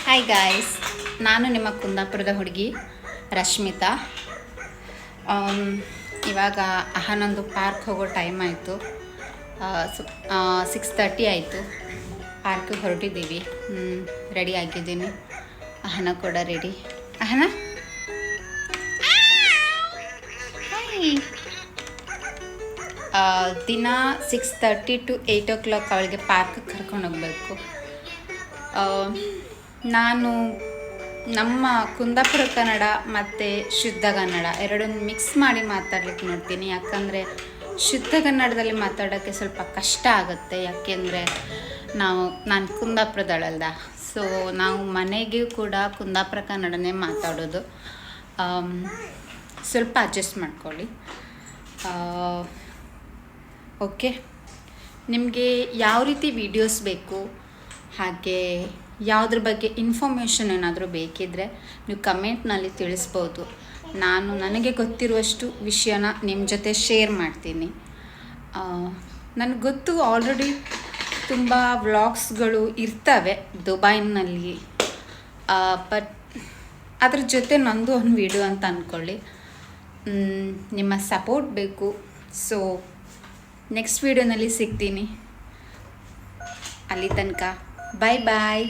Hi guys, ನಾನು ನಿಮ್ಮ ಕುಂದಾಪುರದ ಹುಡುಗಿ ರಶ್ಮಿತಾ. ಇವಾಗ ಅಹನೊಂದು ಪಾರ್ಕ್ ಹೋಗೋ ಟೈಮ್ ಆಯಿತು. 6:30 ಆಯಿತು. ಪಾರ್ಕಿಗೆ ಹೊರಟಿದ್ದೀವಿ. ರೆಡಿ ಆಗಿದ್ದೀನಿ. ಅಹನ ಕೂಡ ರೆಡಿ. ಅಹನ ದಿನ 6:30 to 8 o'clock ಅವಳಿಗೆ ಪಾರ್ಕಿಗೆ ಕರ್ಕೊಂಡು ಹೋಗಬೇಕು. ನಾನು ನಮ್ಮ ಕುಂದಾಪುರ ಕನ್ನಡ ಮತ್ತು ಶುದ್ಧ ಕನ್ನಡ ಎರಡನ್ನು ಮಿಕ್ಸ್ ಮಾಡಿ ಮಾತಾಡ್ಲಿಕ್ಕೆ ನೋಡ್ತೀನಿ. ಯಾಕಂದರೆ ಶುದ್ಧ ಕನ್ನಡದಲ್ಲಿ ಮಾತಾಡೋಕ್ಕೆ ಸ್ವಲ್ಪ ಕಷ್ಟ ಆಗುತ್ತೆ. ಯಾಕೆಂದರೆ ನಾನು ಕುಂದಾಪುರದಳಲ್ದ, ಸೊ ನಾವು ಮನೆಗೂ ಕೂಡ ಕುಂದಾಪುರ ಕನ್ನಡನೇ ಮಾತಾಡೋದು. ಸ್ವಲ್ಪ ಅಡ್ಜಸ್ಟ್ ಮಾಡ್ಕೊಳ್ಳಿ. ಓಕೆ, ನಿಮಗೆ ಯಾವ ರೀತಿ ವೀಡಿಯೋಸ್ ಬೇಕು, ಹಾಗೆ ಯಾವುದ್ರ ಬಗ್ಗೆ ಇನ್ಫಾರ್ಮೇಷನ್ ಏನಾದರೂ ಬೇಕಿದ್ದರೆ ನೀವು ಕಮೆಂಟ್ನಲ್ಲಿ ತಿಳಿಸ್ಬೋದು. ನಾನು ನನಗೆ ಗೊತ್ತಿರುವಷ್ಟು ವಿಷಯನ ನಿಮ್ಮ ಜೊತೆ ಶೇರ್ ಮಾಡ್ತೀನಿ. ನನಗೆ ಗೊತ್ತು, ಆಲ್ರೆಡಿ ತುಂಬ ವ್ಲಾಗ್ಸ್ಗಳು ಇರ್ತವೆ ದುಬೈನಲ್ಲಿ, ಬಟ್ ಅದ್ರ ಜೊತೆ ನಂದು ಒಂದು ವಿಡಿಯೋ ಅಂತ ಅಂದ್ಕೊಳ್ಳಿ. ನಿಮ್ಮ ಸಪೋರ್ಟ್ ಬೇಕು. ಸೊ ನೆಕ್ಸ್ಟ್ ವಿಡಿಯೋನಲ್ಲಿ ಸಿಗ್ತೀನಿ. ಅಲ್ಲಿ ತನಕ ಬಾಯ್ ಬಾಯ್.